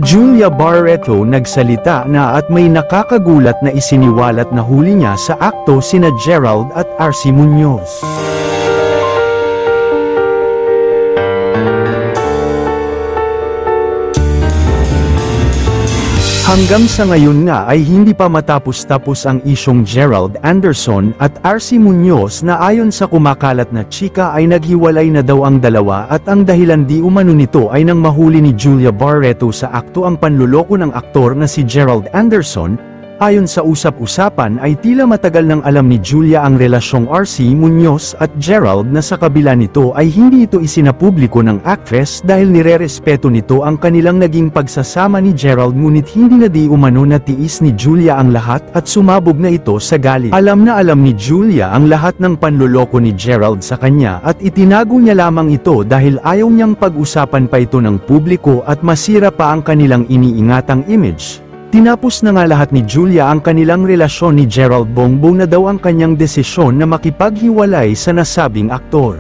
Julia Barreto nagsalita na at may nakakagulat na isiniwalat na huli niya sa akto sina Gerald at RC Munoz. Hanggang sa ngayon nga ay hindi pa matapos-tapos ang isyong Gerald Anderson at RC Munoz na ayon sa kumakalat na chika ay naghiwalay na daw ang dalawa at ang dahilan di umano nito ay nang mahuli ni Julia Barreto sa akto ang panluloko ng aktor na si Gerald Anderson. Ayon sa usap-usapan ay tila matagal nang alam ni Julia ang relasyong RC Munoz at Gerald na sa kabila nito ay hindi ito isinapubliko ng actress dahil nirerespeto nito ang kanilang naging pagsasama ni Gerald ngunit hindi na di umano natiis ni Julia ang lahat at sumabog na ito sa galit. Alam na alam ni Julia ang lahat ng panluloko ni Gerald sa kanya at itinago niya lamang ito dahil ayaw niyang pag-usapan pa ito ng publiko at masira pa ang kanilang iniingatang image. Tinapos na nga lahat ni Julia ang kanilang relasyon ni Gerald. Bongbong na daw ang kanyang desisyon na makipaghiwalay sa nasabing aktor.